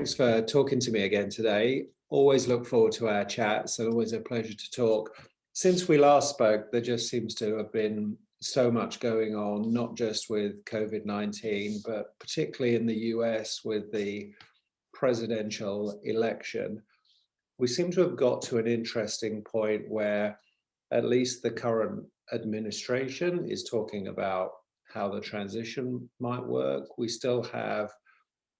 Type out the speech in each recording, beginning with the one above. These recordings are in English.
thanks for talking to me again today. Always look forward to our chats and always a pleasure to talk. Since we last spoke, there just seems to have been so much going on, not just with COVID-19, but particularly in the US with the presidential election. We seem to have got to an interesting point where at least the current administration is talking about how the transition might work. We still have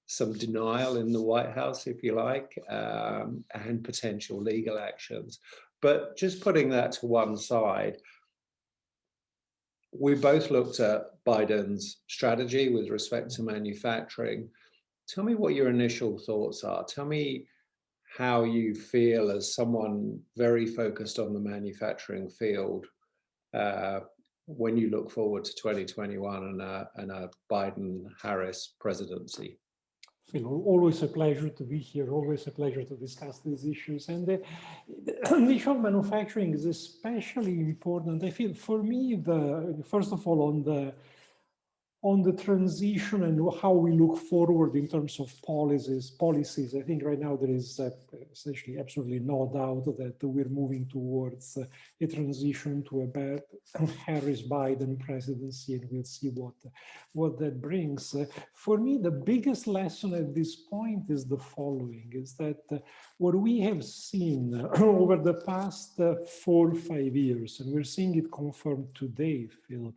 some denial in the White House, if you like, and potential legal actions. But just putting that to one side, we both looked at Biden's strategy with respect to manufacturing. Tell me what your initial thoughts are. Tell me how you feel as someone very focused on the manufacturing field when you look forward to 2021 and a Biden-Harris presidency. Phil, always a pleasure to be here, always a pleasure to discuss these issues. And the initial manufacturing is especially important. I feel for me, first of all, on the transition and how we look forward in terms of policies. I think right now there is essentially absolutely no doubt that we're moving towards a transition to a Harris-Biden presidency, and we'll see what that brings. For me, the biggest lesson at this point is the following, is that what we have seen over the past 4 or 5 years, and we're seeing it confirmed today, Phil,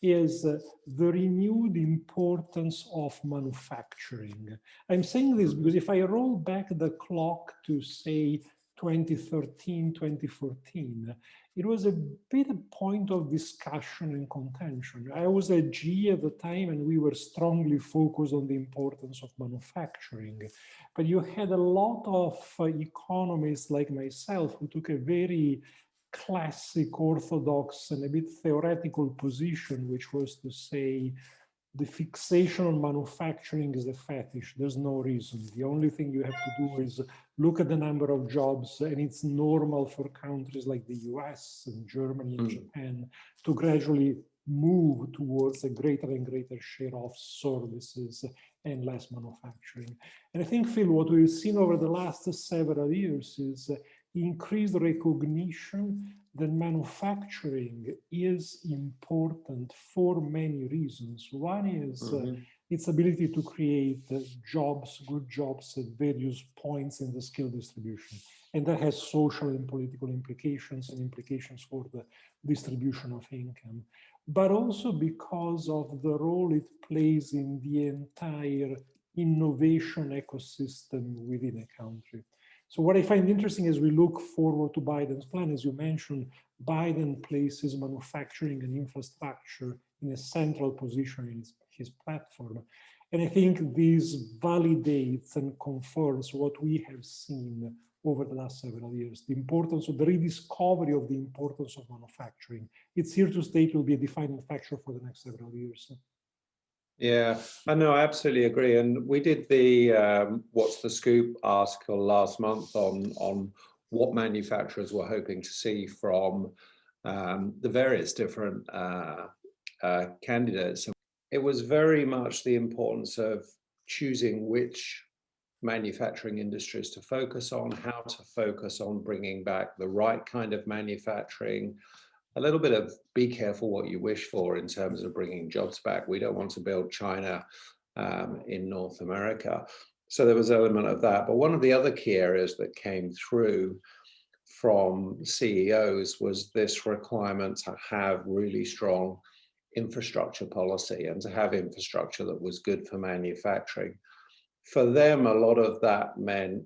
is the renewed importance of manufacturing. I'm saying this because if I roll back the clock to, say, 2013, 2014, it was a bit a point of discussion and contention. I was at GE at the time, and we were strongly focused on the importance of manufacturing. But you had a lot of economists like myself who took a very classic orthodox and a bit theoretical position, which was to say the fixation on manufacturing is a fetish. There's no reason. The only thing you have to do is look at the number of jobs, and it's normal for countries like the US and Germany and Japan to gradually move towards a greater and greater share of services and less manufacturing. And I think, Phil, what we've seen over the last several years is increased recognition that manufacturing is important for many reasons. One is its ability to create jobs, good jobs at various points in the skill distribution. And that has social and political implications and implications for the distribution of income. But also because of the role it plays in the entire innovation ecosystem within a country. So what I find interesting as we look forward to Biden's plan, as you mentioned, Biden places manufacturing and infrastructure in a central position in his platform. And I think this validates and confirms what we have seen over the last several years, the importance of the rediscovery of the importance of manufacturing. It's here to stay. It will be a defining factor for the next several years. Yeah, I know, I absolutely agree. And we did the What's the Scoop article last month on what manufacturers were hoping to see from the various different candidates. It was very much the importance of choosing which manufacturing industries to focus on, how to focus on bringing back the right kind of manufacturing, a little bit of be careful what you wish for in terms of bringing jobs back. We don't want to build China in North America. So there was an element of that. But one of the other key areas that came through from CEOs was this requirement to have really strong infrastructure policy and to have infrastructure that was good for manufacturing. For them, a lot of that meant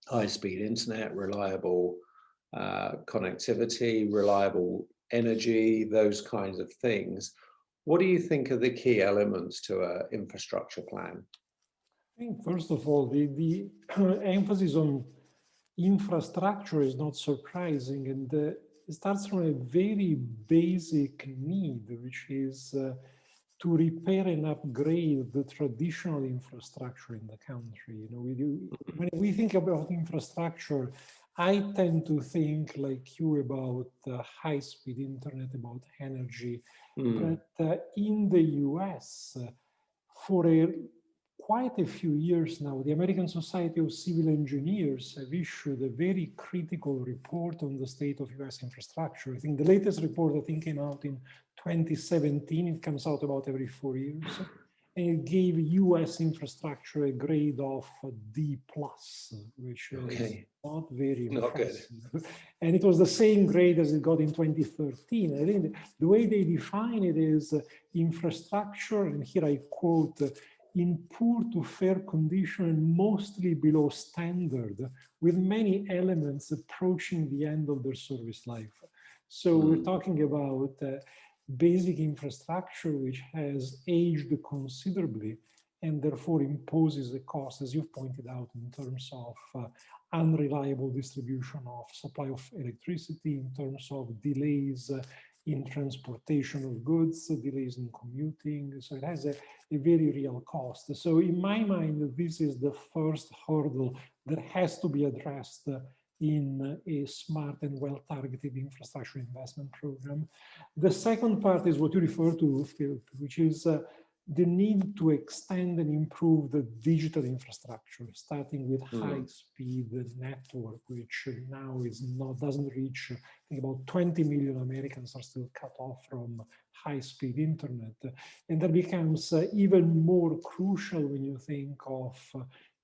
high-speed internet, reliable connectivity, reliable energy, those kinds of things. What do you think are the key elements to an infrastructure plan? I think, first of all, the emphasis on infrastructure is not surprising, and it starts from a very basic need, which is to repair and upgrade the traditional infrastructure in the country. When we think about infrastructure, I tend to think like you about high-speed internet, about energy. But in the US, for a quite a few years now, the American Society of Civil Engineers have issued a very critical report on the state of US infrastructure. I think the latest report, I think, came out in 2017. It comes out about every 4 years. And it gave US infrastructure a grade of D+, which is not very impressive. And it was the same grade as it got in 2013. I think the way they define it is infrastructure, and here I quote, in poor to fair condition and mostly below standard, with many elements approaching the end of their service life. So we're talking about basic infrastructure which has aged considerably and therefore imposes a cost, as you've pointed out, in terms of unreliable distribution of supply of electricity, in terms of delays in transportation of goods, delays in commuting. So it has a very real cost. So in my mind, this is the first hurdle that has to be addressed in a smart and well-targeted infrastructure investment program. The second part is what you refer to, Phil, which is the need to extend and improve the digital infrastructure, starting with high-speed network, which now doesn't reach, I think about 20 million Americans are still cut off from high-speed internet. And that becomes even more crucial when you think of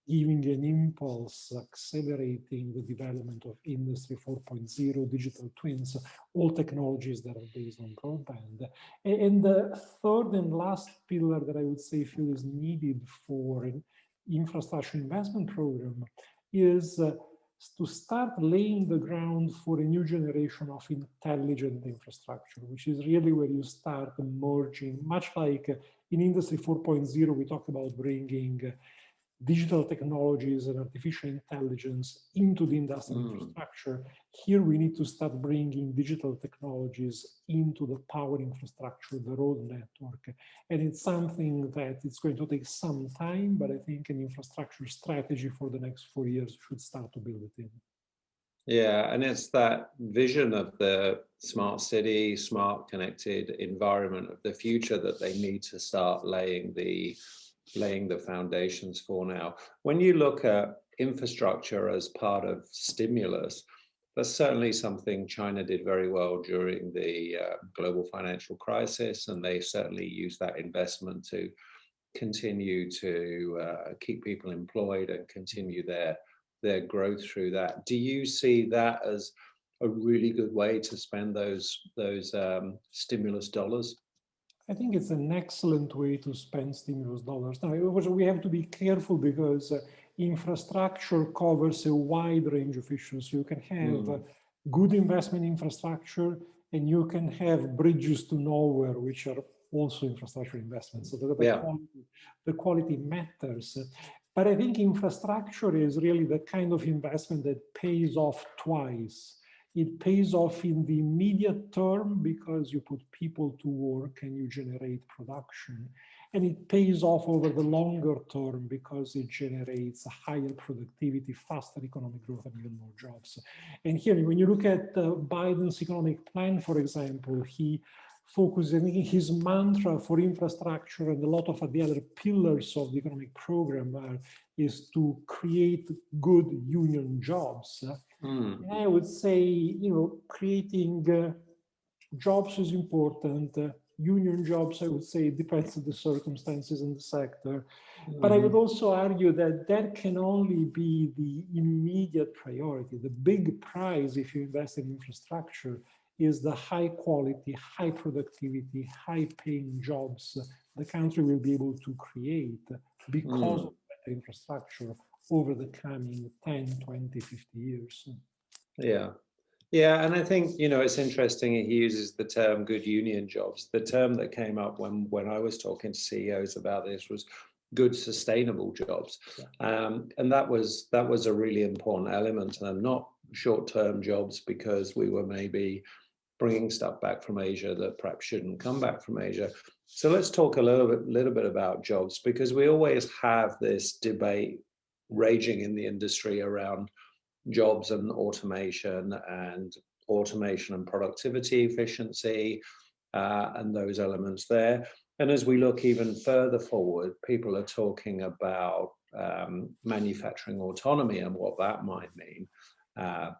giving an impulse, accelerating the development of Industry 4.0, digital twins, all technologies that are based on broadband. And the third and last pillar that I would say, Phil, is needed for an infrastructure investment program is to start laying the ground for a new generation of intelligent infrastructure, which is really where you start merging, much like in Industry 4.0, we talked about bringing digital technologies and artificial intelligence into the industrial infrastructure. Here we need to start bringing digital technologies into the power infrastructure, the road network. And it's something that it's going to take some time, but I think an infrastructure strategy for the next 4 years should start to build it in. Yeah, and it's that vision of the smart city, smart connected environment of the future that they need to start laying the foundations for now. When you look at infrastructure as part of stimulus, that's certainly something China did very well during the global financial crisis, and they certainly used that investment to continue to keep people employed and continue their growth through that. Do you see that as a really good way to spend those stimulus dollars? I think it's an excellent way to spend stimulus dollars. Now, we have to be careful because infrastructure covers a wide range of issues. You can have good investment infrastructure, and you can have bridges to nowhere, which are also infrastructure investments. So the quality matters. But I think infrastructure is really the kind of investment that pays off twice. It pays off in the immediate term because you put people to work and you generate production. And it pays off over the longer term because it generates a higher productivity, faster economic growth, and even more jobs. And here, when you look at Biden's economic plan, for example, he focuses, his mantra for infrastructure and a lot of the other pillars of the economic program is to create good union jobs. And I would say, creating jobs is important. Union jobs, I would say, depends on the circumstances in the sector. But I would also argue that that can only be the immediate priority. The big prize, if you invest in infrastructure, is the high quality, high productivity, high paying jobs the country will be able to create because of that infrastructure over the coming 10, 20, 50 years. Yeah. Yeah, and I think, it's interesting he uses the term good union jobs. The term that came up when I was talking to CEOs about this was good sustainable jobs. And that was a really important element to them, not short-term jobs because we were maybe bringing stuff back from Asia that perhaps shouldn't come back from Asia. So let's talk a little bit about jobs, because we always have this debate raging in the industry around jobs and automation and productivity efficiency and those elements there. And as we look even further forward, people are talking about manufacturing autonomy and what that might mean. Uh,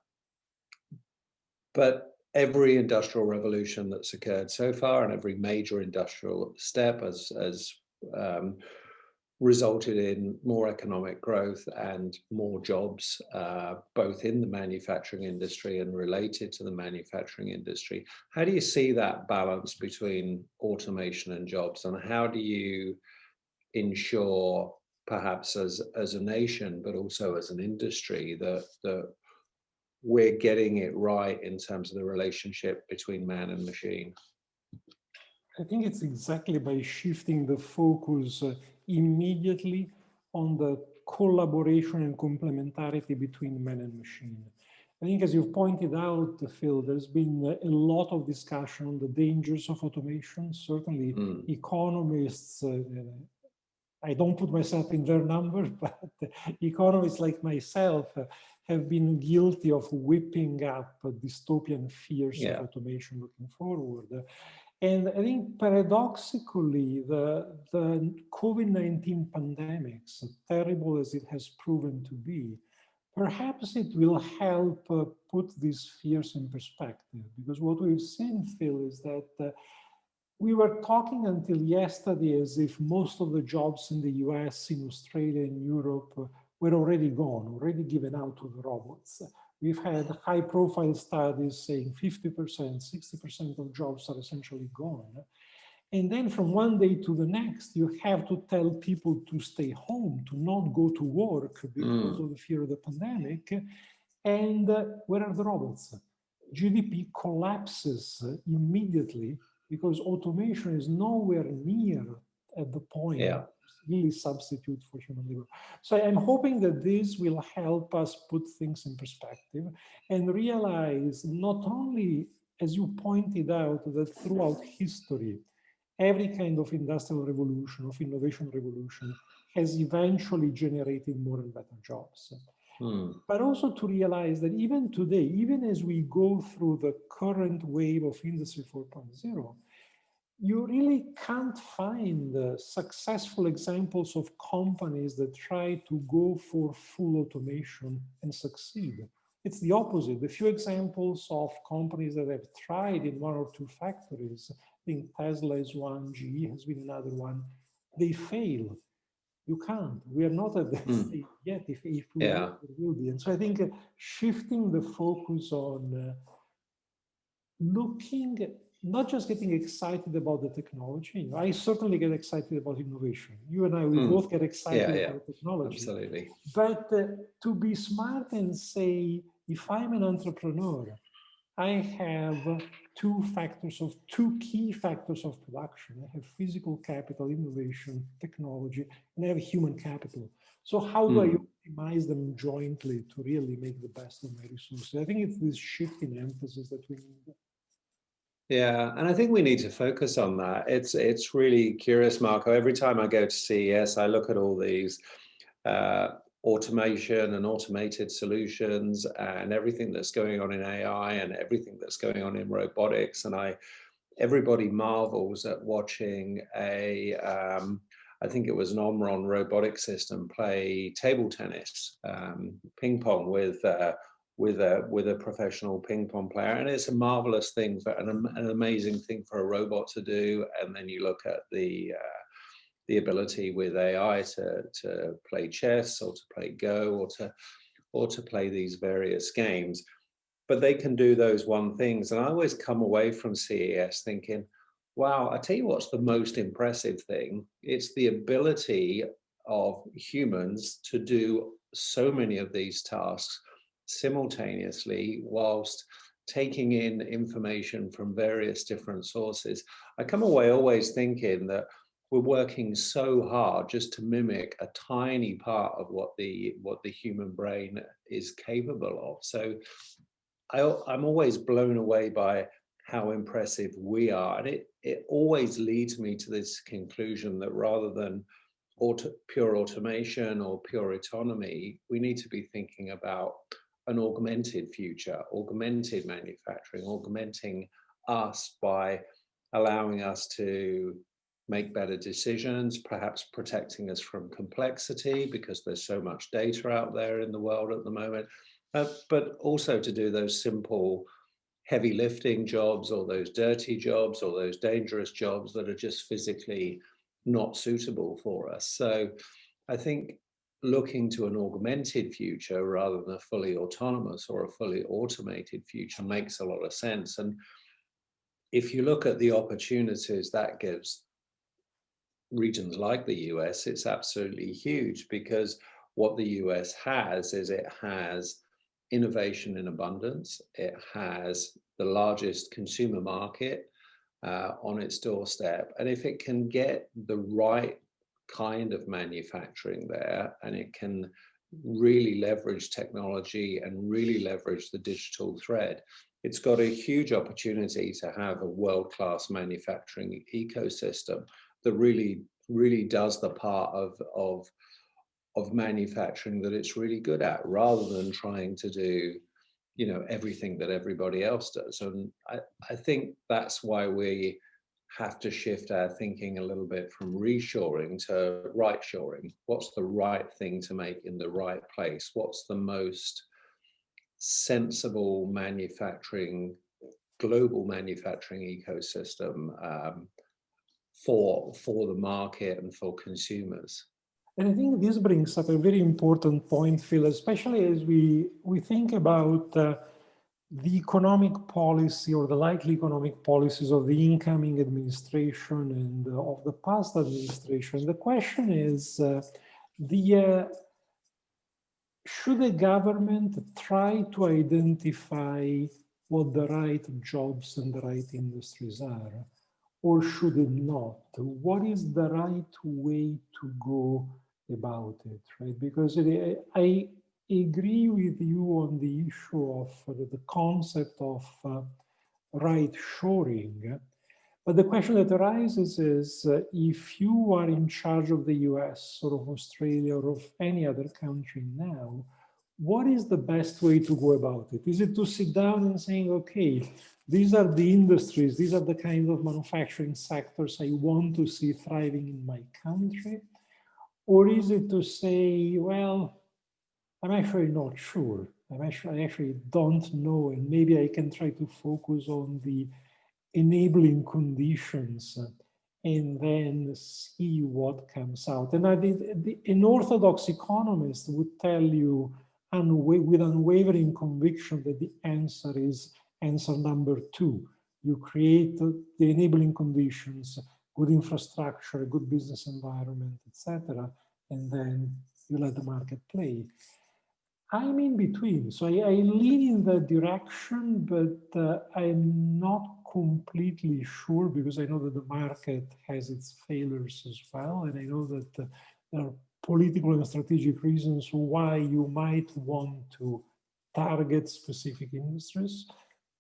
but every industrial revolution that's occurred so far and every major industrial step has resulted in more economic growth and more jobs, both in the manufacturing industry and related to the manufacturing industry. How do you see that balance between automation and jobs, and how do you ensure, perhaps as a nation, but also as an industry, that we're getting it right in terms of the relationship between man and machine? I think it's exactly by shifting the focus immediately on the collaboration and complementarity between man and machine. I think, as you've pointed out, Phil, there's been a lot of discussion on the dangers of automation. Certainly, economists, I don't put myself in their numbers, but economists like myself have been guilty of whipping up dystopian fears of automation looking forward. And I think paradoxically, the COVID-19 pandemic, so terrible as it has proven to be, perhaps it will help put these fears in perspective. Because what we've seen, Phil, is that we were talking until yesterday as if most of the jobs in the US, in Australia, in Europe were already gone, already given out to the robots. We've had high-profile studies saying 50%, 60% of jobs are essentially gone. And then from one day to the next, you have to tell people to stay home, to not go to work because of the fear of the pandemic. And where are the robots? GDP collapses immediately because automation is nowhere near at the point really substitute for human labor. So I'm hoping that this will help us put things in perspective and realize not only, as you pointed out, that throughout history, every kind of industrial revolution, of innovation revolution, has eventually generated more and better jobs. But also to realize that even today, even as we go through the current wave of Industry 4.0, you really can't find successful examples of companies that try to go for full automation and succeed. It's the opposite. The few examples of companies that have tried in one or two factories, I think Tesla is one, GE has been another one, they fail. You can't. We are not at that stage yet. If we will be. And so I think shifting the focus on looking, not just getting excited about the technology. I certainly get excited about innovation. You and I, we both get excited about technology. Absolutely. But to be smart and say, if I'm an entrepreneur, I have two key factors of production. I have physical capital, innovation, technology, and I have human capital. So how do I optimize them jointly to really make the best of my resources? I think it's this shift in emphasis that we need. Yeah, and I think we need to focus on that. It's really curious, Marco. Every time I go to CES, I look at all these automation and automated solutions and everything that's going on in AI and everything that's going on in robotics. And everybody marvels at watching I think it was an Omron robotic system play table tennis, ping pong with a professional ping pong player. And it's a marvelous thing, for an amazing thing for a robot to do. And then you look at the ability with AI to play chess or to play Go or to play these various games. But they can do those one things. And I always come away from CES thinking, wow, I tell you what's the most impressive thing. It's the ability of humans to do so many of these tasks simultaneously whilst taking in information from various different sources. I come away always thinking that we're working so hard just to mimic a tiny part of what the human brain is capable of. So I'm always blown away by how impressive we are. And it always leads me to this conclusion that rather than pure automation or pure autonomy, we need to be thinking about an augmented future, augmented manufacturing, augmenting us by allowing us to make better decisions, perhaps protecting us from complexity because there's so much data out there in the world at the moment, but also to do those simple heavy lifting jobs or those dirty jobs or those dangerous jobs that are just physically not suitable for us. So I think looking to an augmented future rather than a fully autonomous or a fully automated future makes a lot of sense. And if you look at the opportunities that gives regions like the US, it's absolutely huge, because what the US has is it has innovation in abundance. It has the largest consumer market on its doorstep. And if it can get the right kind of manufacturing there, and it can really leverage technology and really leverage the digital thread, it's got a huge opportunity to have a world-class manufacturing ecosystem that really does the part of manufacturing that it's really good at, rather than trying to do, everything that everybody else does. And I think that's why we have to shift our thinking a little bit from reshoring to right shoring. What's the right thing to make in the right place? What's the most sensible global manufacturing ecosystem for the market and for consumers? And I think this brings up a very important point, Phil, especially as we think about the economic policy or the likely economic policies of the incoming administration and of the past administration. The question is, should the government try to identify what the right jobs and the right industries are, or should it not? What is the right way to go about it, right? Because I agree with you on the issue of the concept of right shoring. But the question that arises is, if you are in charge of the US or of Australia or of any other country now, what is the best way to go about it? Is it to sit down and saying, okay, these are the industries, these are the kind of manufacturing sectors I want to see thriving in my country? Or is it to say, well, I'm actually not sure. I actually don't know, and maybe I can try to focus on the enabling conditions and then see what comes out. And an orthodox economist would tell you with unwavering conviction that the answer is answer number 2. You create the enabling conditions, good infrastructure, good business environment, etc., and then you let the market play. I'm in between, so I lean in that direction, but I'm not completely sure, because I know that the market has its failures as well, and I know that there are political and strategic reasons why you might want to target specific industries.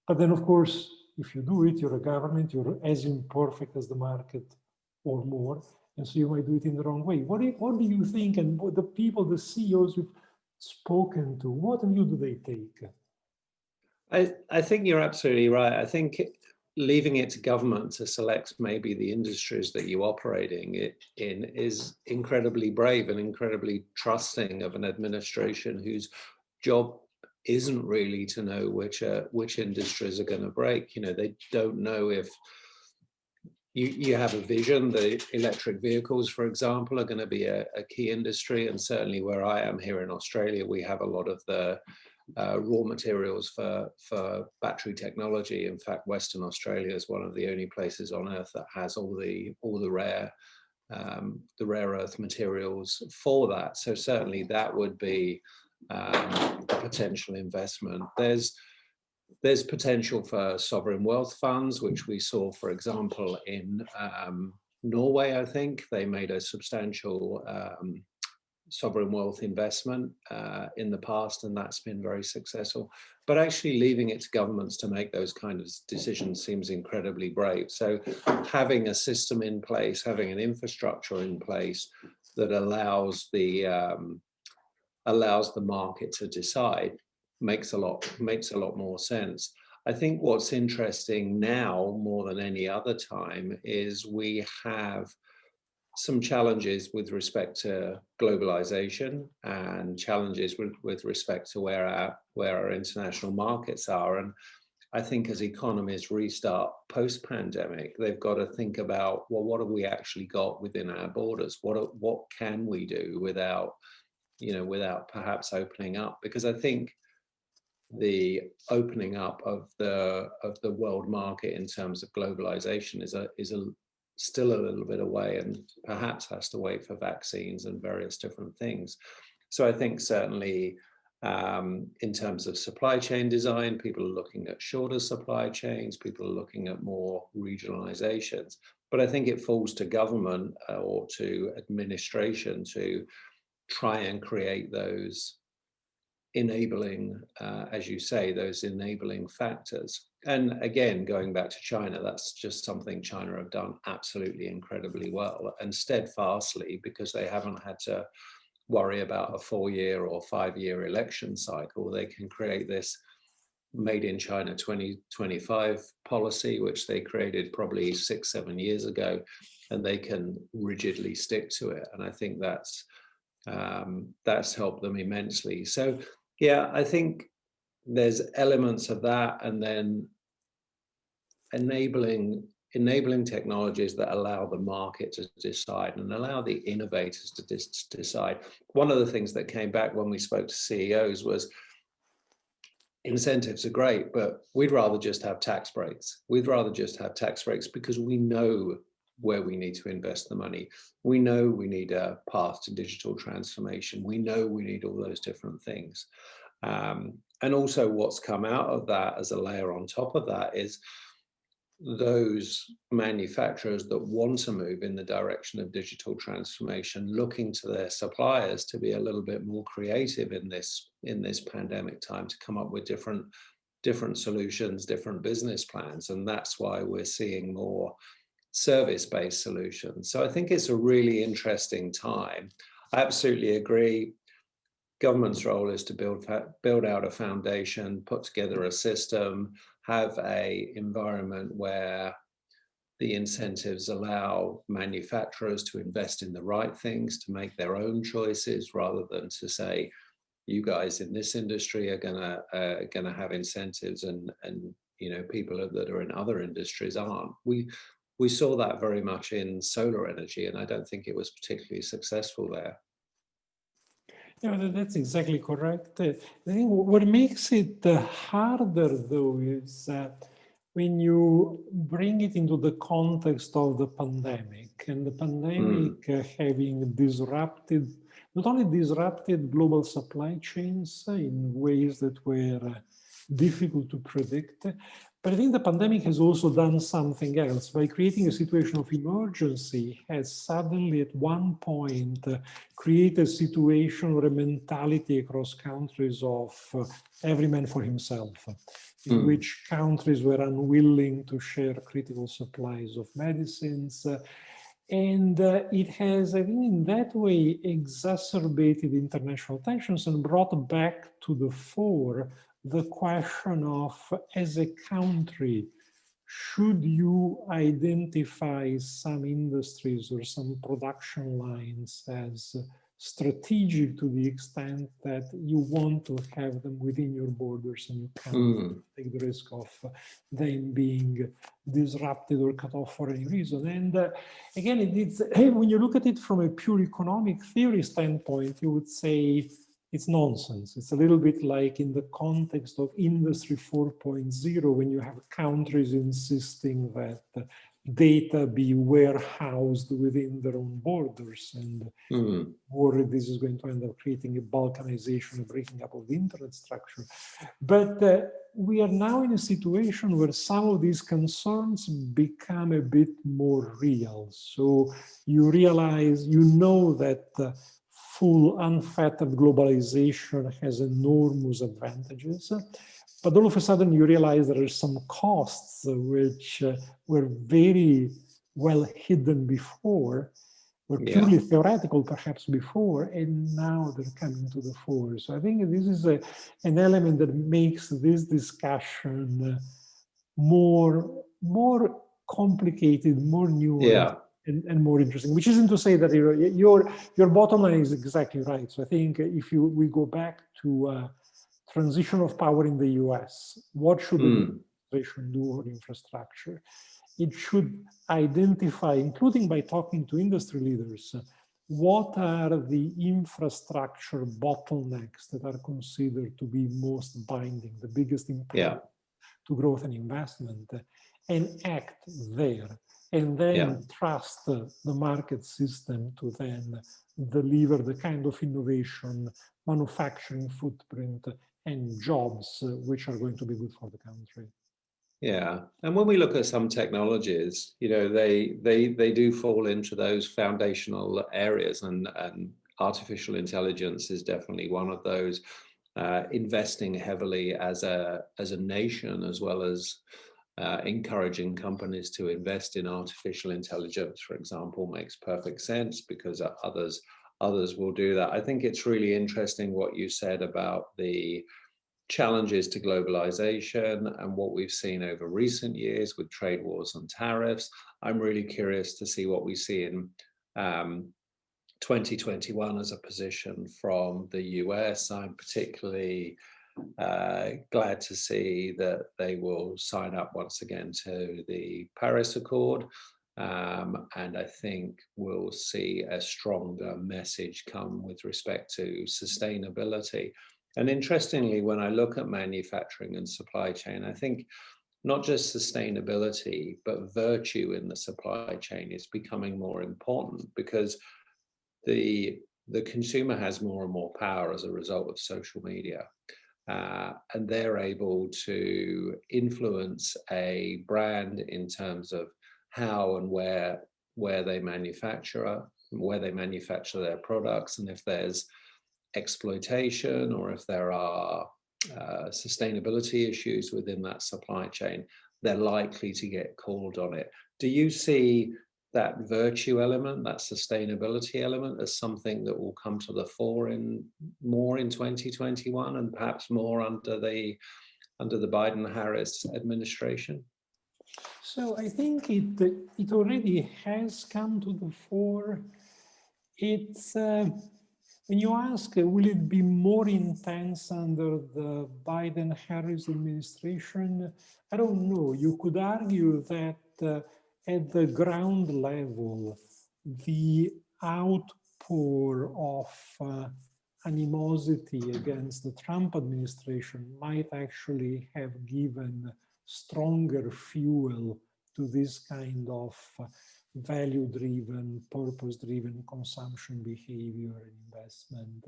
But then, of course, if you do it, you're a government, you're as imperfect as the market or more, and so you might do it in the wrong way. What do you think, and what the people, the CEOs you've spoken to, what view do they take? I think you're absolutely right. I think leaving it to government to select maybe the industries that you operating in is incredibly brave and incredibly trusting of an administration whose job isn't really to know which industries are going to break. They don't know if you have a vision. The electric vehicles, for example, are going to be a key industry, and certainly where I am here in Australia, we have a lot of the raw materials for battery technology. In fact, Western Australia is one of the only places on Earth that has all the rare earth materials for that. So certainly that would be a potential investment. There's potential for sovereign wealth funds, which we saw, for example, in Norway. I think they made a substantial sovereign wealth investment in the past, and that's been very successful. But actually leaving it to governments to make those kind of decisions seems incredibly brave. So having a system in place, having an infrastructure in place that allows the market to decide makes a lot more sense. I think what's interesting now more than any other time is we have some challenges with respect to globalization and challenges with respect to where our international markets are. And I think as economies restart post-pandemic, they've got to think about, well, what have we actually got within our borders? What can we do without, without perhaps opening up? Because I think the opening up of the world market in terms of globalization is still a little bit away, and perhaps has to wait for vaccines and various different things. So I think certainly in terms of supply chain design, people are looking at shorter supply chains, people are looking at more regionalizations. But I think it falls to government or to administration to try and create those enabling, as you say, those enabling factors. And again, going back to China, that's just something China have done absolutely incredibly well and steadfastly, because they haven't had to worry about a 4-year or 5-year election cycle. They can create this Made in China 2025 policy, which they created probably 6-7 years ago, and they can rigidly stick to it. And I think that's helped them immensely. So yeah, I think there's elements of that, and then enabling technologies that allow the market to decide and allow the innovators to decide. One of the things that came back when we spoke to CEOs was, incentives are great, but we'd rather just have tax breaks. We'd rather just have tax breaks because we know where we need to invest the money. We know we need a path to digital transformation. We know we need all those different things. And also what's come out of that as a layer on top of that is those manufacturers that want to move in the direction of digital transformation, looking to their suppliers to be a little bit more creative in this pandemic time, to come up with different solutions, different business plans. And that's why we're seeing more service-based solutions. So I think it's a really interesting time. I absolutely agree. Government's role is to build out a foundation, put together a system, have an environment where the incentives allow manufacturers to invest in the right things, to make their own choices, rather than to say, you guys in this industry are gonna have incentives, and people that are in other industries aren't. We saw that very much in solar energy, and I don't think it was particularly successful there. Yeah, that's exactly correct. I think what makes it harder, though, is when you bring it into the context of the pandemic, and the pandemic having disrupted, not only disrupted global supply chains in ways that were difficult to predict, but I think the pandemic has also done something else. By creating a situation of emergency, has suddenly at one point created a situation or a mentality across countries of every man for himself, in which countries were unwilling to share critical supplies of medicines. And it has, I think, in that way, exacerbated international tensions and brought back to the fore the question of, as a country, should you identify some industries or some production lines as strategic to the extent that you want to have them within your borders, and you can't take the risk of them being disrupted or cut off for any reason. And again, it's when you look at it from a pure economic theory standpoint, you would say it's nonsense. It's a little bit like in the context of Industry 4.0, when you have countries insisting that data be warehoused within their own borders, and worried this is going to end up creating a balkanization, a breaking up of the internet structure. But we are now in a situation where some of these concerns become a bit more real. So you realize, that full unfettered globalization has enormous advantages, but all of a sudden you realize there are some costs which were very well hidden before, were purely theoretical perhaps before, and now they're coming to the fore. So I think this is an element that makes this discussion more complicated, more nuanced, and more interesting. Which isn't to say that your bottom line is exactly right. So I think if we go back to transition of power in the US, what should the administration do on infrastructure? It should identify, including by talking to industry leaders, what are the infrastructure bottlenecks that are considered to be most binding, the biggest impediment to growth and investment, and act there, and then trust the market system to then deliver the kind of innovation, manufacturing footprint, and jobs which are going to be good for the country. Yeah, and when we look at some technologies, you know, they do fall into those foundational areas, and artificial intelligence is definitely one of those. Investing heavily as a nation, as well as encouraging companies to invest in artificial intelligence, for example, makes perfect sense, because others will do that. I think it's really interesting what you said about the challenges to globalization and what we've seen over recent years with trade wars and tariffs. I'm really curious to see what we see in 2021 as a position from the US. I'm particularly glad to see that they will sign up once again to the Paris Accord. And I think we'll see a stronger message come with respect to sustainability. And interestingly, when I look at manufacturing and supply chain, I think not just sustainability, but virtue in the supply chain is becoming more important, because the consumer has more and more power as a result of social media. And they're able to influence a brand in terms of how and where they manufacture their products, and if there's exploitation or if there are sustainability issues within that supply chain, they're likely to get called on it. Do you see that virtue element, that sustainability element, as something that will come to the fore more in 2021, and perhaps more under the Biden-Harris administration? So I think it already has come to the fore. It's when you ask, will it be more intense under the Biden-Harris administration? I don't know. You could argue that at the ground level, the outpour of animosity against the Trump administration might actually have given stronger fuel to this kind of value-driven, purpose-driven consumption behavior and investment.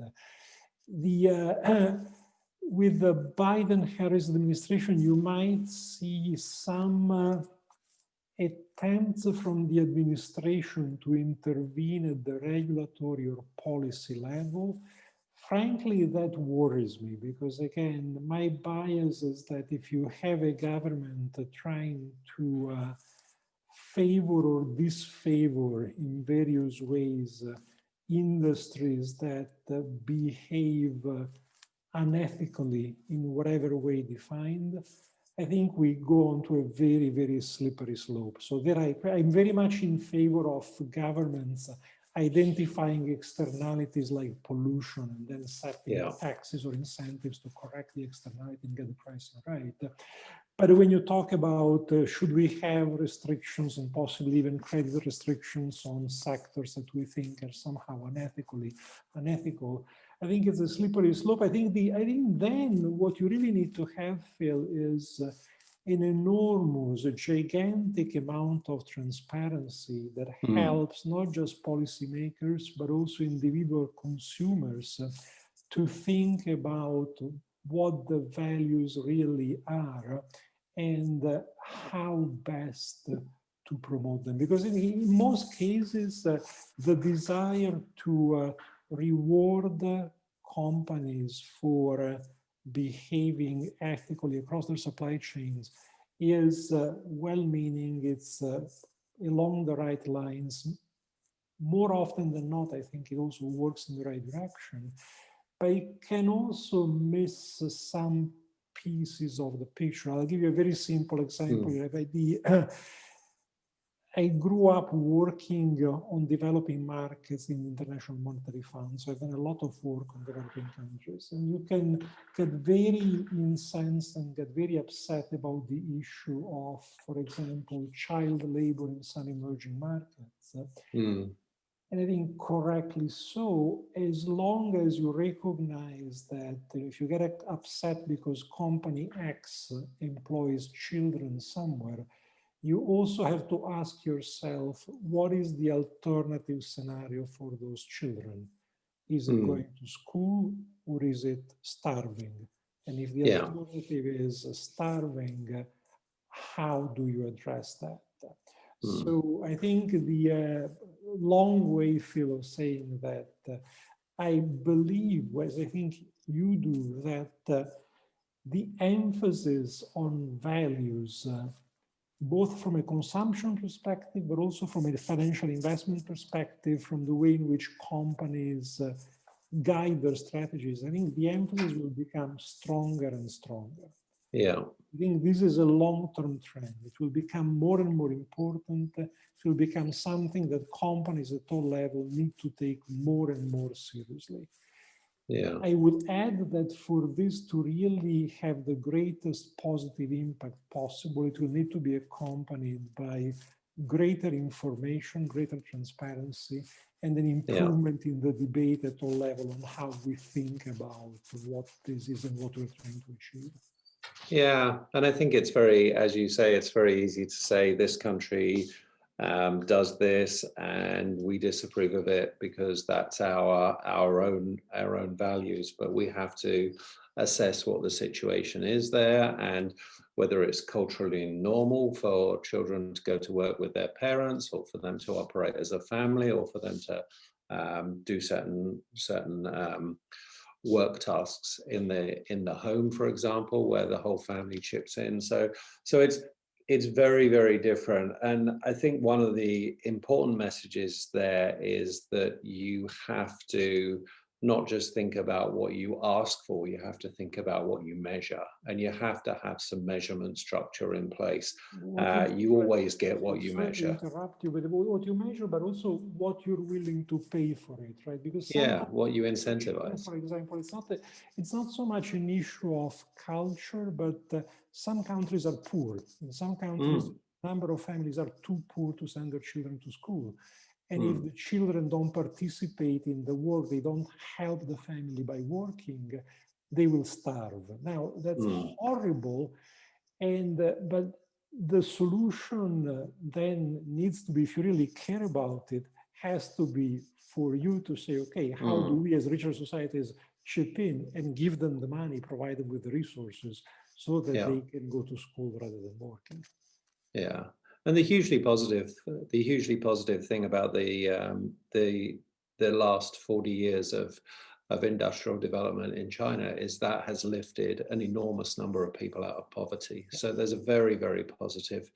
With the Biden-Harris administration, you might see some attempts from the administration to intervene at the regulatory or policy level. Frankly, that worries me, because again, my bias is that if you have a government trying to favor or disfavor in various ways industries that behave unethically in whatever way defined, I think we go onto a very, very slippery slope. So there I'm very much in favor of governments identifying externalities like pollution and then setting taxes or incentives to correct the externality and get the pricing right. But when you talk about should we have restrictions and possibly even credit restrictions on sectors that we think are somehow unethical, I think it's a slippery slope. I think then what you really need to have, Phil, is an enormous, a gigantic amount of transparency that helps not just policymakers, but also individual consumers to think about what the values really are and how best to promote them. Because in most cases, the desire to reward companies for behaving ethically across their supply chains is well-meaning, it's along the right lines, more often than not, I think it also works in the right direction, but it can also miss some pieces of the picture. I'll give you a very simple example. I grew up working on developing markets in International Monetary Fund. So I've done a lot of work on developing countries. And you can get very incensed and get very upset about the issue of, for example, child labor in some emerging markets. And I think correctly so, as long as you recognize that if you get upset because company X employs children somewhere, you also have to ask yourself, what is the alternative scenario for those children? Is it going to school or is it starving? And if the alternative is starving, how do you address that? So I think the long way, Phil, of saying that I believe, as I think you do, that the emphasis on values, both from a consumption perspective, but also from a financial investment perspective, from the way in which companies guide their strategies, I think the emphasis will become stronger and stronger. Yeah. I think this is a long-term trend. It will become more and more important. It will become something that companies at all levels need to take more and more seriously. Yeah. I would add that for this to really have the greatest positive impact possible, it will need to be accompanied by greater information, greater transparency, and an improvement in the debate at all levels on how we think about what this is and what we're trying to achieve. Yeah, and I think it's very, as you say, it's very easy to say this country does this and we disapprove of it because that's our own values. But we have to assess what the situation is there and whether it's culturally normal for children to go to work with their parents, or for them to operate as a family, or for them to do certain work tasks in the home, for example, where the whole family chips in. So it's very, very different. And I think one of the important messages there is that you have to not just think about what you ask for, you have to think about what you measure, and you have to have some measurement structure in place. You always get what you measure. Interrupt you, but what you measure, but also what you're willing to pay for it, right? Because what you incentivize. For example, it's not so much an issue of culture, but some countries are poor. In some countries, a number of families are too poor to send their children to school. And if the children don't participate in the work, they don't help the family by working, they will starve. Now, that's horrible. And but the solution then needs to be, if you really care about it, has to be for you to say, okay, how do we as richer societies chip in and give them the money, provide them with the resources so that they can go to school rather than working. Yeah. And the hugely positive thing about the last 40 years of industrial development in China is that has lifted an enormous number of people out of poverty. So there's a very, very positive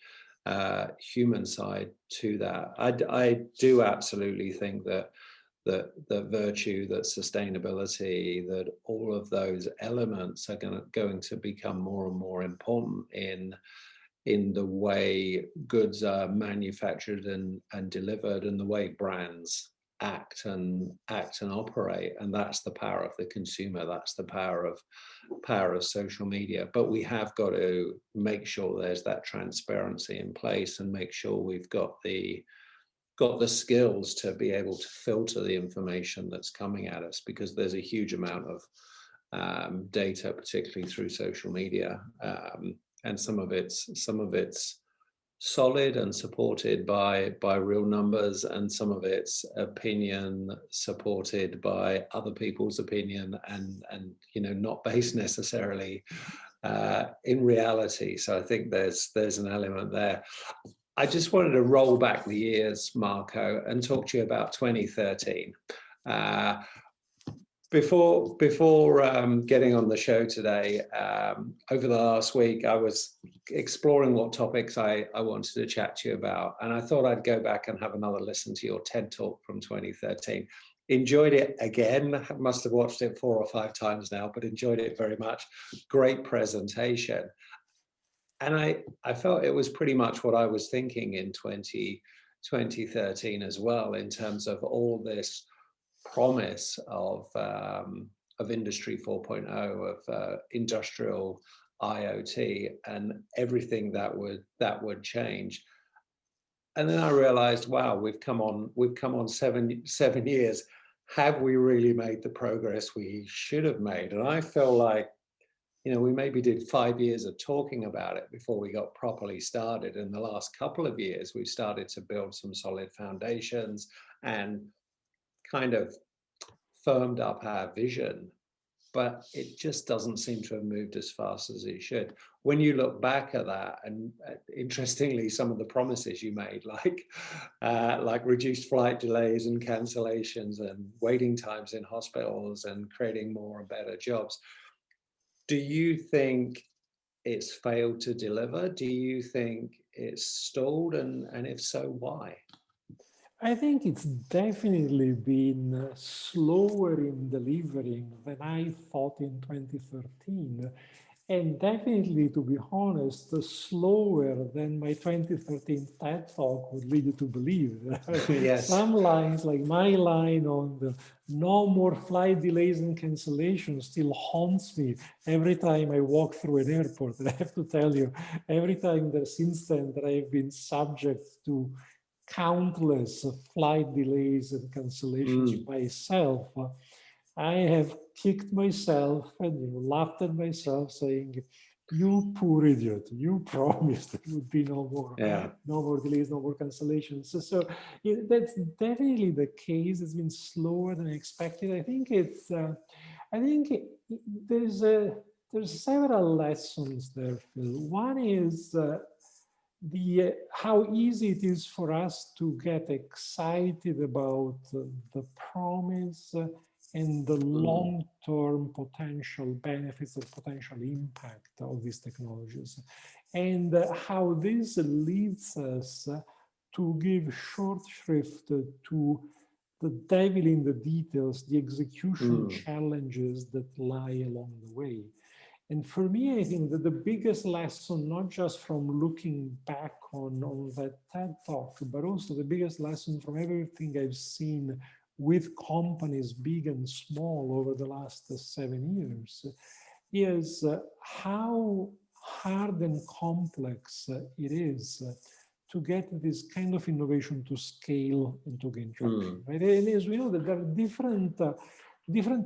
human side to that. I do absolutely think that virtue, that sustainability, that all of those elements are going to become more and more important in the way goods are manufactured and delivered, and the way brands act and operate. And that's the power of the consumer. That's the power of social media. But we have got to make sure there's that transparency in place, and make sure we've got the skills to be able to filter the information that's coming at us, because there's a huge amount of data, particularly through social media. And some of it's solid and supported by real numbers, and some of it's opinion supported by other people's opinion, and not based necessarily in reality. So I think there's an element there. I just wanted to roll back the years, Marco, and talk to you about 2013. Before getting on the show today, over the last week, I was exploring what topics I wanted to chat to you about. And I thought I'd go back and have another listen to your TED Talk from 2013. Enjoyed it again. I must have watched it 4 or 5 times now, but enjoyed it very much. Great presentation. And I felt it was pretty much what I was thinking in 2013 as well, in terms of all this promise of Industry 4.0, of industrial IoT, and everything that would change. And then I realized, wow, we've come on 7 years. Have we really made the progress we should have made? And I feel like, we maybe did 5 years of talking about it before we got properly started. In the last couple of years, we started to build some solid foundations and kind of firmed up our vision, but it just doesn't seem to have moved as fast as it should. When you look back at that, and interestingly, some of the promises you made, like reduced flight delays and cancellations and waiting times in hospitals and creating more and better jobs, do you think it's failed to deliver? Do you think it's stalled? And if so, why? I think it's definitely been slower in delivering than I thought in 2013. And definitely, to be honest, slower than my 2013 TED Talk would lead you to believe. Yes. Some lines, like my line on the no more flight delays and cancellations, still haunts me every time I walk through an airport. And I have to tell you, every time since then that I've been subject to countless flight delays and cancellations myself, I have kicked myself and laughed at myself, saying, "You poor idiot! You promised there would be no more delays, no more cancellations." So that's definitely the case. It's been slower than expected. I think there's several lessons there, Phil. One is how easy it is for us to get excited about the promise and the long-term potential benefits and potential impact of these technologies, and how this leads us to give short shrift to the devil in the details, the execution challenges that lie along the way. And for me, I think that the biggest lesson, not just from looking back on that TED Talk, but also the biggest lesson from everything I've seen with companies, big and small, over the last 7 years, is how hard and complex it is to get this kind of innovation to scale and to gain traction. Right? And as we know, that there are different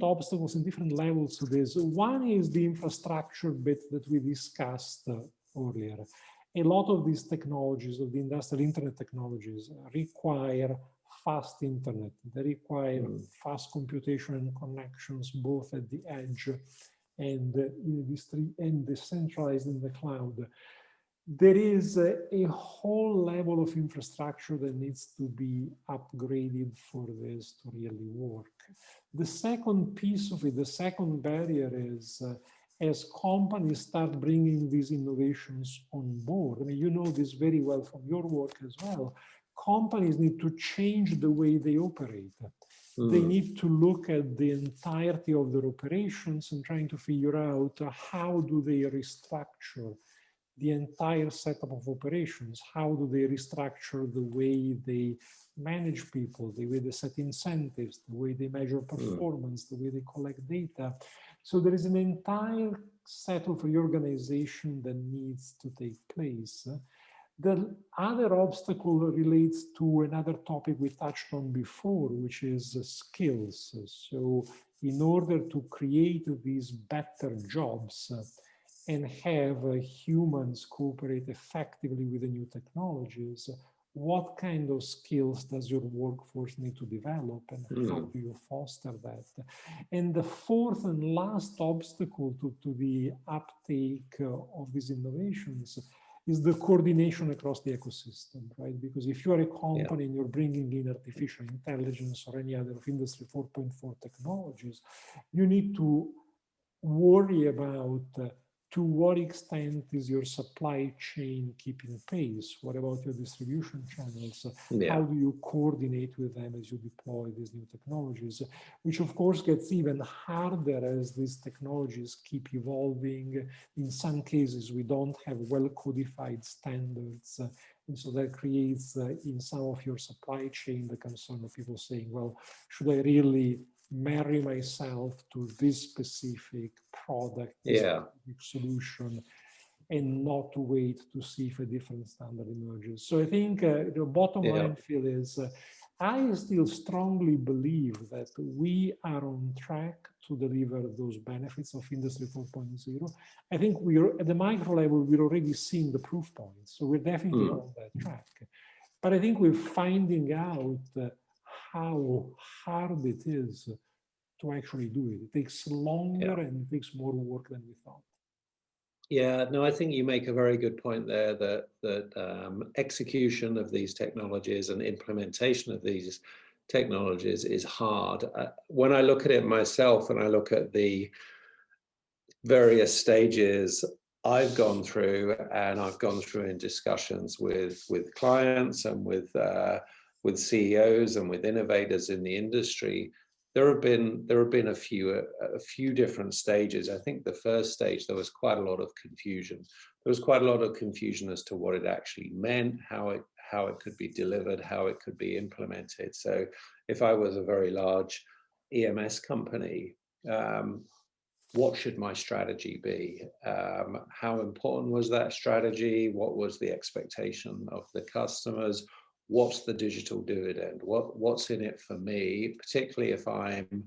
obstacles and different levels to this. One is the infrastructure bit that we discussed earlier. A lot of these technologies, of the industrial internet technologies, require fast internet. They require fast computation and connections, both at the edge and decentralized in the cloud. There is a whole level of infrastructure that needs to be upgraded for this to really work. The second piece of it, the second barrier is as companies start bringing these innovations on board. I mean, you know this very well from your work as well. Companies need to change the way they operate. They need to look at the entirety of their operations and trying to figure out how do they restructure the entire setup of operations. How do they restructure the way they manage people, the way they set incentives, the way they measure performance, the way they collect data. So there is an entire set of reorganization that needs to take place. The other obstacle relates to another topic we touched on before, which is skills. So in order to create these better jobs and have humans cooperate effectively with the new technologies, what kind of skills does your workforce need to develop, and how do you foster that? And the fourth and last obstacle to the uptake of these innovations is the coordination across the ecosystem, right? Because if you are a company and you're bringing in artificial intelligence or any other of Industry 4.4 technologies, you need to worry about to what extent is your supply chain keeping pace? What about your distribution channels? How do you coordinate with them as you deploy these new technologies? Which of course gets even harder as these technologies keep evolving. In some cases, we don't have well-codified standards. And so that creates in some of your supply chain the concern of people saying, well, should I really marry myself to this specific product, this specific solution, and not to wait to see if a different standard emerges. So I think the bottom line, Phil, is I still strongly believe that we are on track to deliver those benefits of Industry 4.0. I think we're at the micro level, we're already seeing the proof points. So we're definitely on that track. But I think we're finding out how hard it is to actually do it. It takes longer and it takes more work than we thought. Yeah, no, I think you make a very good point there that execution of these technologies and implementation of these technologies is hard. When I look at it myself and I look at the various stages I've gone through, and I've gone through in discussions with clients and with CEOs and with innovators in the industry, there have been a few different stages. I think the first stage, there was quite a lot of confusion. There was quite a lot of confusion as to what it actually meant, how it could be delivered, how it could be implemented. So if I was a very large EMS company, what should my strategy be? How important was that strategy? What was the expectation of the customers? What's the digital dividend? What's in it for me, particularly if I'm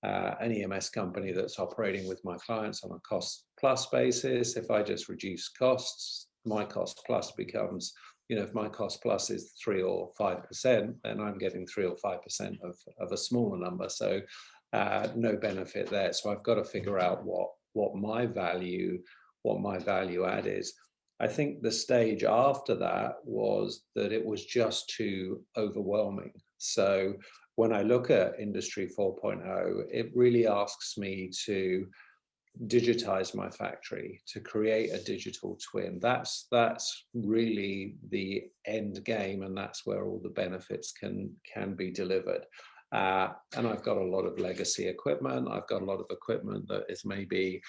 an EMS company that's operating with my clients on a cost plus basis? If I just reduce costs, my cost plus becomes, if my cost plus is 3 or 5%, then I'm getting 3 or 5% of a smaller number. So no benefit there. So I've got to figure out what my value add is. I think the stage after that was that it was just too overwhelming. So when I look at Industry 4.0, it really asks me to digitize my factory, to create a digital twin. That's really the end game, and that's where all the benefits can be delivered. And I've got a lot of legacy equipment. I've got a lot of equipment that is maybe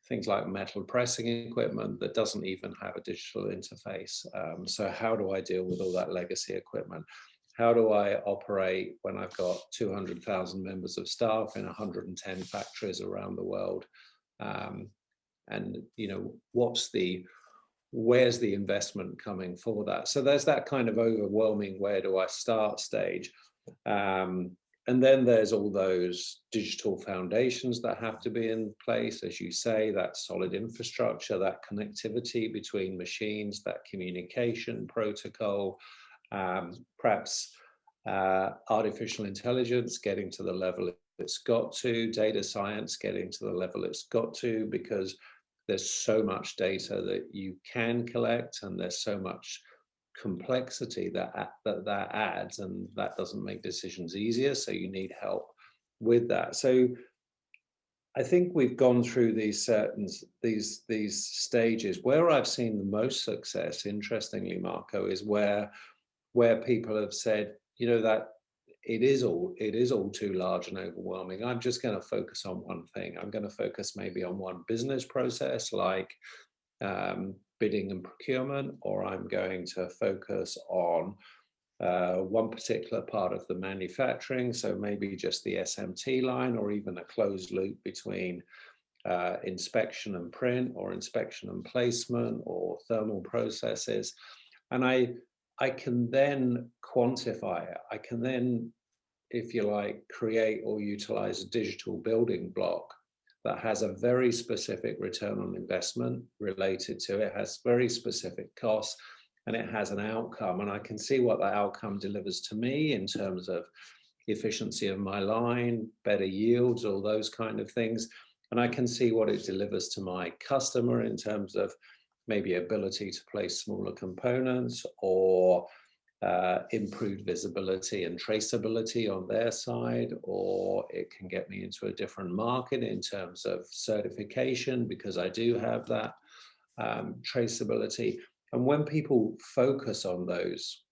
things like metal pressing equipment that doesn't even have a digital interface. So how do I deal with all that legacy equipment? How do I operate when I've got 200,000 members of staff in 110 factories around the world? And where's the investment coming for that? So there's that kind of overwhelming where do I start stage. And then there's all those digital foundations that have to be in place, as you say, that solid infrastructure, that connectivity between machines, that communication protocol, perhaps artificial intelligence getting to the level it's got to, data science getting to the level it's got to, because there's so much data that you can collect, and there's so much complexity that adds, and that doesn't make decisions easier. So you need help with that. So I think we've gone through these stages. Where I've seen the most success, interestingly, Marco, is where people have said, that it is all too large and overwhelming. I'm just going to focus on one thing. I'm going to focus maybe on one business process, like bidding and procurement, or I'm going to focus on one particular part of the manufacturing, so maybe just the SMT line, or even a closed loop between inspection and print, or inspection and placement, or thermal processes. And I can then quantify it. I can then, if you like, create or utilize a digital building block that has a very specific return on investment related to it, has very specific costs, and it has an outcome. And I can see what that outcome delivers to me in terms of efficiency of my line, better yields, all those kind of things. And I can see what it delivers to my customer in terms of maybe ability to place smaller components, or improved visibility and traceability on their side, or it can get me into a different market in terms of certification because I do have that traceability. And when people focus on those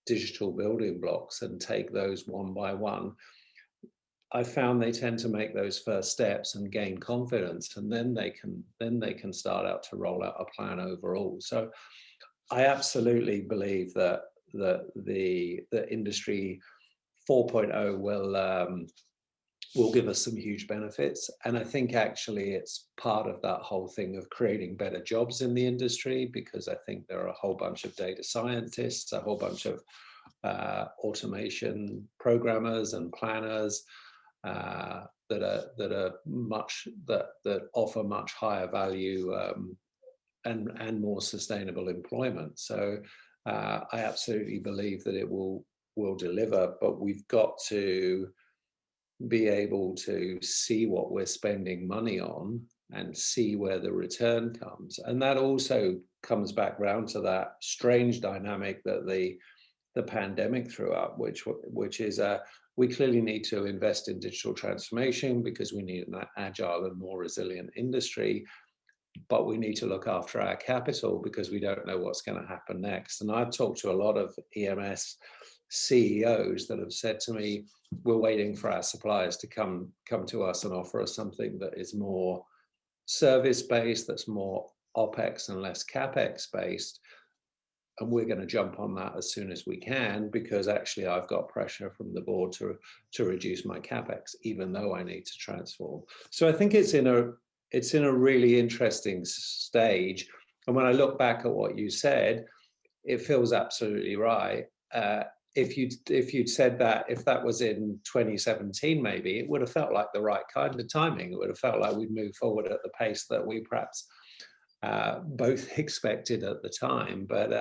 digital building blocks and take those one by one, I found they tend to make those first steps and gain confidence, and then they can start out to roll out a plan overall. So I absolutely believe that the industry 4.0 will give us some huge benefits. And I think actually it's part of that whole thing of creating better jobs in the industry, because I think there are a whole bunch of data scientists, a whole bunch of automation programmers and planners that offer much higher value and more sustainable employment. So I absolutely believe that it will deliver, but we've got to be able to see what we're spending money on and see where the return comes. And that also comes back round to that strange dynamic that the pandemic threw up, which is we clearly need to invest in digital transformation because we need an agile and more resilient industry, but we need to look after our capital because we don't know what's going to happen next. And I've talked to a lot of EMS CEOs that have said to me, we're waiting for our suppliers to come to us and offer us something that is more service-based, that's more OPEX and less CAPEX based. And we're going to jump on that as soon as we can, because actually I've got pressure from the board to reduce my CAPEX, even though I need to transform. So I think it's in a really interesting stage. And when I look back at what you said, it feels absolutely right. If you'd said that, if that was in 2017, maybe it would have felt like the right kind of timing. It would have felt like we'd move forward at the pace that we perhaps both expected at the time. But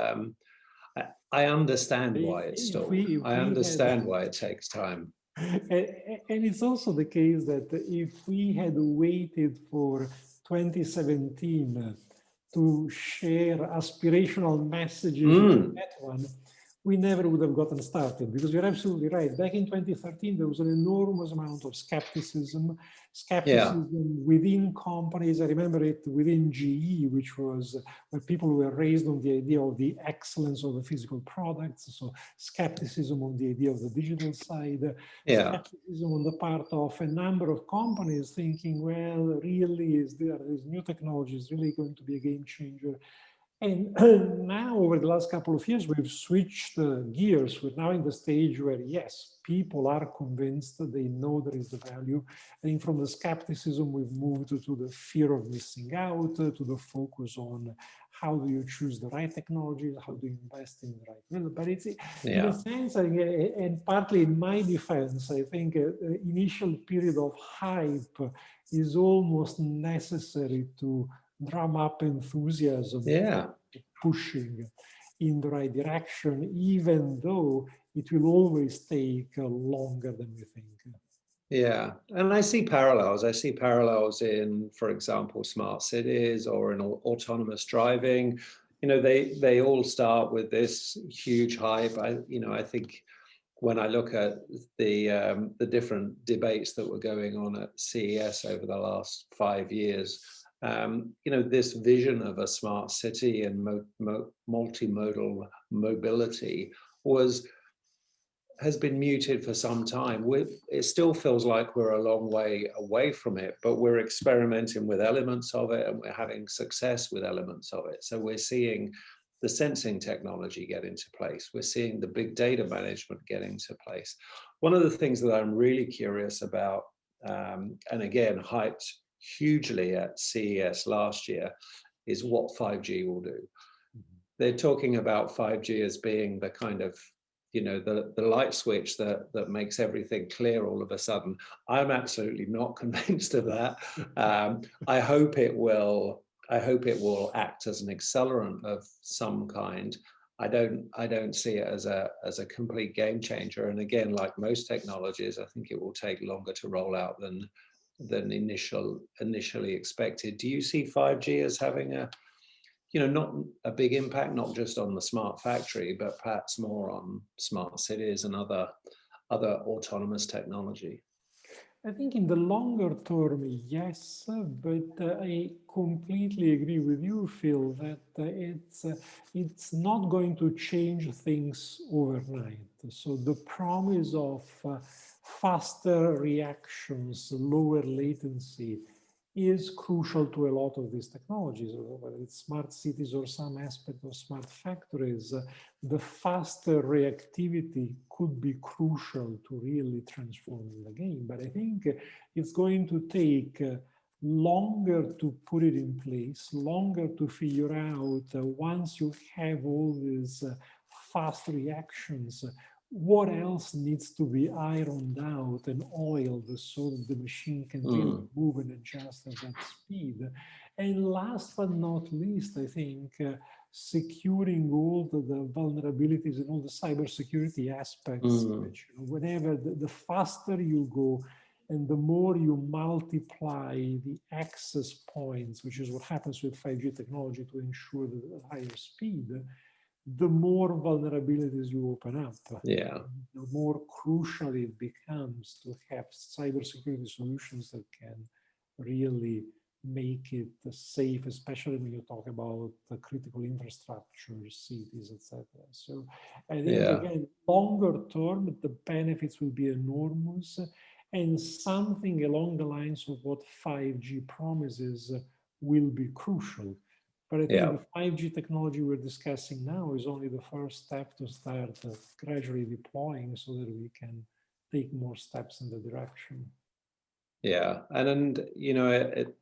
I understand why it's stalled. I understand why it takes time. And it's also the case that if we had waited for 2017 to share aspirational messages like that one, we never would have gotten started, because you're absolutely right. Back in 2013, there was an enormous amount of skepticism within companies. I remember it within GE, which was where people were raised on the idea of the excellence of the physical products. So skepticism on the idea of the digital side, skepticism on the part of a number of companies thinking, well, really, is these new technologies really going to be a game changer? And now, over the last couple of years, we've switched gears. We're now in the stage where, yes, people are convinced that they know there is the value. I think from the skepticism, we've moved to the fear of missing out, to the focus on how do you choose the right technologies, how do you invest in the right way. But it's, in a sense, and partly in my defense, I think the initial period of hype is almost necessary to drum up enthusiasm, pushing in the right direction, even though it will always take longer than we think. Yeah, and I see parallels. I see parallels in, for example, smart cities or in autonomous driving. You know, they all start with this huge hype. I think when I look at the different debates that were going on at CES over the last 5 years, this vision of a smart city and multimodal mobility has been muted for some time. It still feels like we're a long way away from it, but we're experimenting with elements of it and we're having success with elements of it. So we're seeing the sensing technology get into place. We're seeing the big data management get into place. One of the things that I'm really curious about, and again, hyped hugely at CES last year, is what 5G will do. They're talking about 5G as being the kind of, the light switch that makes everything clear all of a sudden. I'm absolutely not convinced of that. I hope it will act as an accelerant of some kind. I don't see it as a complete game changer. And again, like most technologies, I think it will take longer to roll out than initially expected. Do you see 5G as having a not a big impact, not just on the smart factory, but perhaps more on smart cities and other autonomous technology? I think in the longer term, yes, but I completely agree with you, Phil, that it's not going to change things overnight. So the promise of faster reactions, lower latency, is crucial to a lot of these technologies, whether it's smart cities or some aspect of smart factories. The faster reactivity could be crucial to really transforming the game. But I think it's going to take longer to put it in place, longer to figure out once you have all these fast reactions, what else needs to be ironed out and oiled so that the machine can really move and adjust at that speed. And last but not least, I think securing all the vulnerabilities and all the cybersecurity aspects, which whenever the faster you go and the more you multiply the access points, which is what happens with 5G technology to ensure the higher speed, the more vulnerabilities you open up. Yeah. The more crucial it becomes to have cybersecurity solutions that can really make it safe, especially when you talk about the critical infrastructure, cities, etc. So I think, again, longer term, the benefits will be enormous, and something along the lines of what 5G promises will be crucial. But I think the 5G technology we're discussing now is only the first step to start gradually deploying so that we can take more steps in the direction. Yeah, and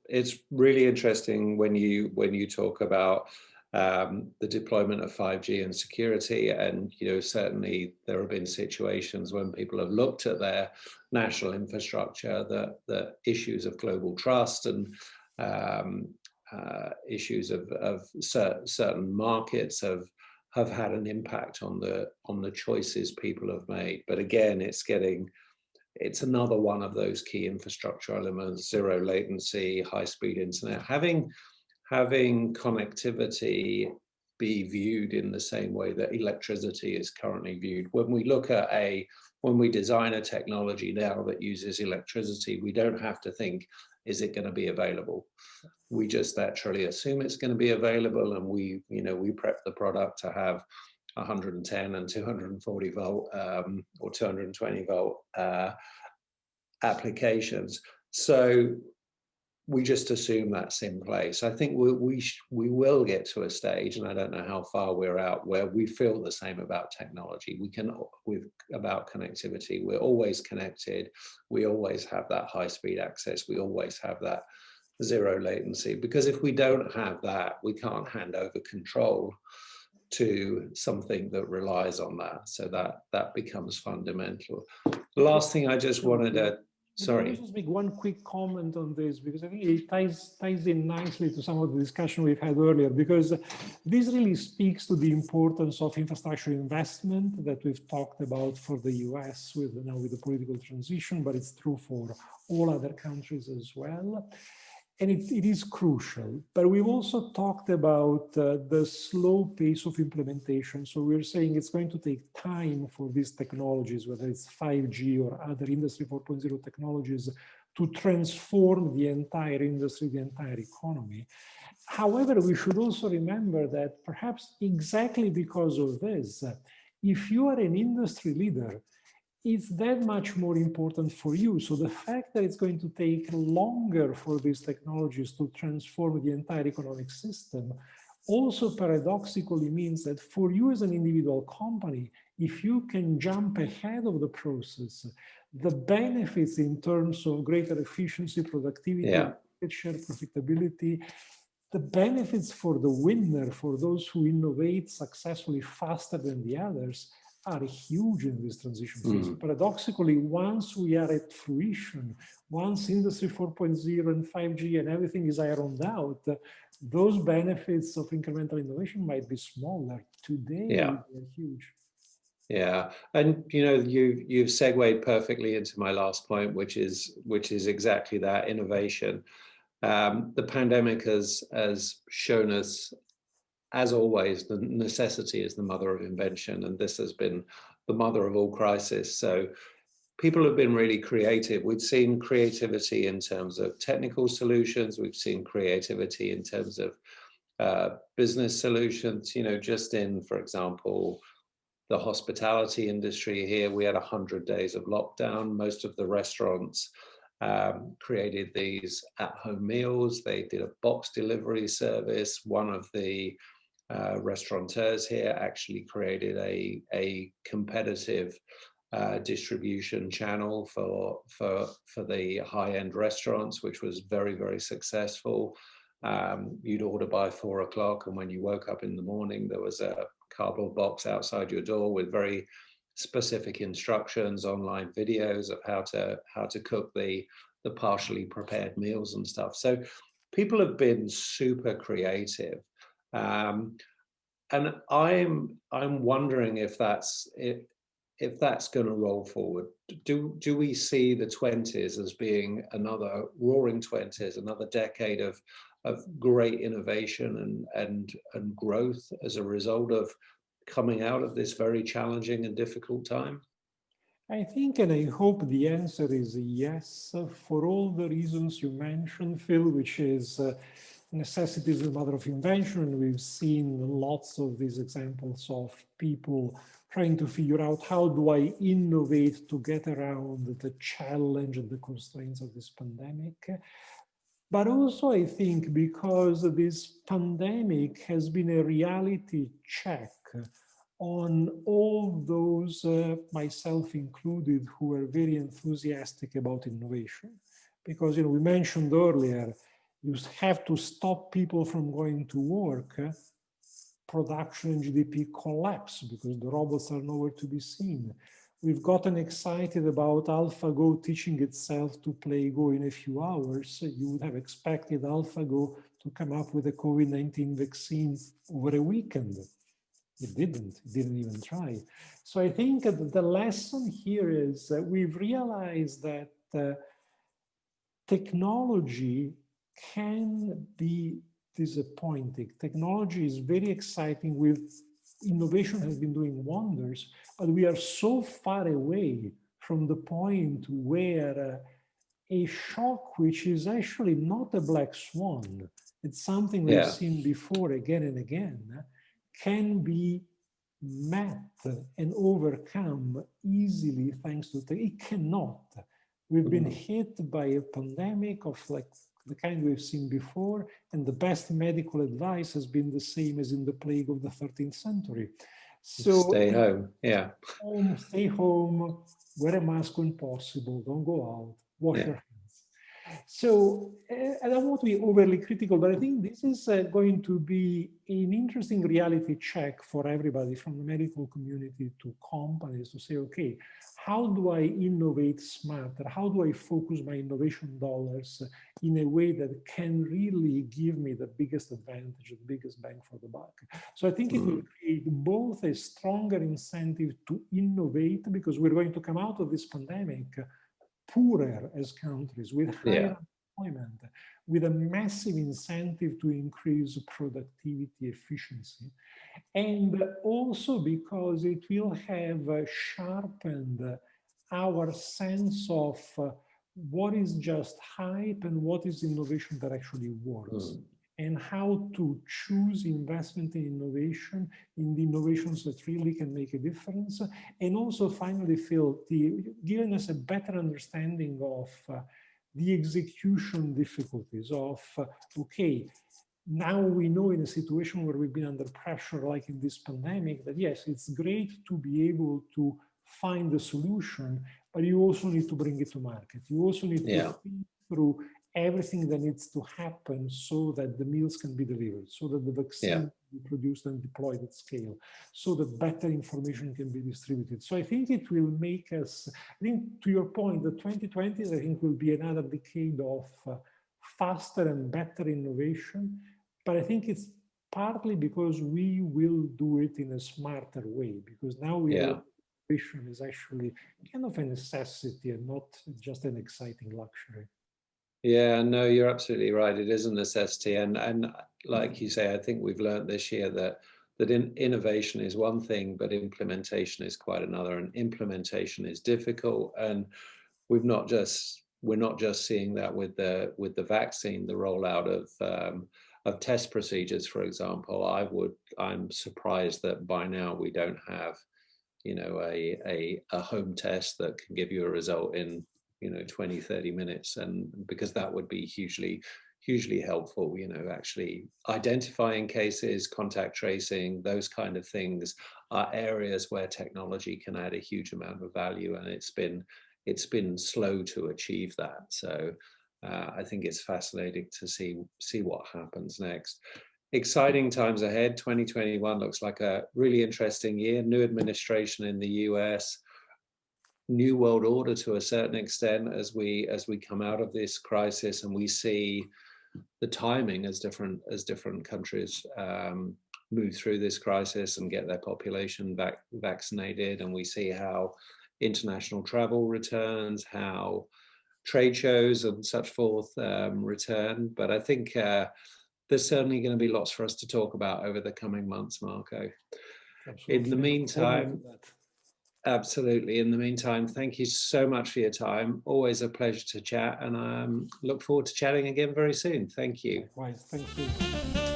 it's really interesting when you talk about the deployment of 5G and security, and certainly there have been situations when people have looked at their national infrastructure, the issues of global trust and issues of certain markets have had an impact on the choices people have made. But again, it's another one of those key infrastructure elements: zero latency, high-speed internet, having connectivity be viewed in the same way that electricity is currently viewed. When we design a technology now that uses electricity, we don't have to think, is it going to be available? We just naturally assume it's going to be available, and we prep the product to have 110 and 240 volt or 220 volt applications. So we just assume that's in place. I think we will get to a stage, and I don't know how far we're out, where we feel the same about technology. About connectivity. We're always connected. We always have that high-speed access. We always have that zero latency, because if we don't have that, we can't hand over control to something that relies on that. So that becomes fundamental. The last thing I just wanted to, sorry. Let me just make one quick comment on this, because I think it ties in nicely to some of the discussion we've had earlier, because this really speaks to the importance of infrastructure investment that we've talked about for the US with the political transition, but it's true for all other countries as well. And it is crucial, but we've also talked about the slow pace of implementation. So we're saying it's going to take time for these technologies, whether it's 5G or other Industry 4.0 technologies, to transform the entire industry, the entire economy. However, we should also remember that perhaps exactly because of this, if you are an industry leader, it's that much more important for you. So the fact that it's going to take longer for these technologies to transform the entire economic system also paradoxically means that for you as an individual company, if you can jump ahead of the process, the benefits in terms of greater efficiency, productivity, market share, profitability, the benefits for the winner, for those who innovate successfully faster than the others, are huge in this transition phase. Paradoxically, once we are at fruition, once Industry 4.0 and 5G and everything is ironed out, those benefits of incremental innovation might be smaller. Today, they're huge. Yeah, and you've segued perfectly into my last point, which is exactly that: innovation. The pandemic has shown us as always, the necessity is the mother of invention, and this has been the mother of all crisis. So people have been really creative. We've seen creativity in terms of technical solutions. We've seen creativity in terms of business solutions. You know, just in, for example, the hospitality industry here, we had 100 days of lockdown. Most of the restaurants created these at-home meals. They did a box delivery service. One of the restaurateurs here actually created a competitive distribution channel for the high-end restaurants, which was very, very successful. You'd order by 4 o'clock, and when you woke up in the morning, there was a cardboard box outside your door with very specific instructions, online videos of how to cook the partially prepared meals and stuff. So people have been super creative. And I'm wondering if that's going to roll forward. Do we see the 20s as being another roaring 20s, another decade of great innovation and growth as a result of coming out of this very challenging and difficult time? I think, and I hope the answer is yes, for all the reasons you mentioned, Phil, which is necessity is the mother of invention. We've seen lots of these examples of people trying to figure out, how do I innovate to get around the challenge and the constraints of this pandemic? But also, I think, because this pandemic has been a reality check on all those, myself included, who are very enthusiastic about innovation. Because, you know, we mentioned earlier, you have to stop people from going to work, production and GDP collapse because the robots are nowhere to be seen. We've gotten excited about AlphaGo teaching itself to play Go in a few hours. You would have expected AlphaGo to come up with a COVID-19 vaccine over a weekend. It didn't even try. So I think the lesson here is that we've realized that technology can be disappointing. Technology is very exciting. Innovation has been doing wonders, but we are so far away from the point where a shock, which is actually not a black swan, it's something we've seen before again and again, can be met and overcome easily thanks to it cannot. We've been hit by a pandemic of like the kind we've seen before, and the best medical advice has been the same as in the plague of the 13th century. So stay home, stay home, wear a mask when possible, don't go out, wash your hands. So I don't want to be overly critical, but I think this is going to be an interesting reality check for everybody, from the medical community to companies, to say, okay, how do I innovate smarter? How do I focus my innovation dollars in a way that can really give me the biggest advantage, the biggest bang for the buck? So I think it will create both a stronger incentive to innovate, because we're going to come out of this pandemic poorer as countries, with higher unemployment, with a massive incentive to increase productivity, efficiency, and also because it will have sharpened our sense of what is just hype and what is innovation that actually works, and how to choose investment in innovation, in the innovations that really can make a difference. And also, finally, Phil, giving us a better understanding of the execution difficulties of, okay, now we know in a situation where we've been under pressure, like in this pandemic, that yes, it's great to be able to find a solution, but you also need to bring it to market. You also need to think through everything that needs to happen so that the meals can be delivered, so that the vaccine can be produced and deployed at scale, so that better information can be distributed. So I think it will make us, I think to your point, the 2020s, I think, will be another decade of faster and better innovation. But I think it's partly because we will do it in a smarter way, because now we know innovation is actually kind of a necessity and not just an exciting luxury. Yeah, no, you're absolutely right. It is a necessity. And like you say, I think we've learned this year that innovation is one thing, but implementation is quite another, and implementation is difficult. And we're not just seeing that with the vaccine, the rollout of test procedures, for example. I'm surprised that by now we don't have, you know, a home test that can give you a result in, you know, 20-30 minutes, and because that would be hugely helpful. You know, actually identifying cases, contact tracing, those kind of things are areas where technology can add a huge amount of value, and it's been slow to achieve that. So I think it's fascinating to see what happens next. Exciting times ahead. 2021 looks like a really interesting year. New administration in the US, new world order to a certain extent as we come out of this crisis, and we see the timing as different countries move through this crisis and get their population vaccinated, and we see how international travel returns, how trade shows and such forth return. But I think there's certainly going to be lots for us to talk about over the coming months, Marco. Absolutely. In the meantime, absolutely. In the meantime, thank you so much for your time. Always a pleasure to chat, and I look forward to chatting again very soon. Thank you. Likewise, thank you.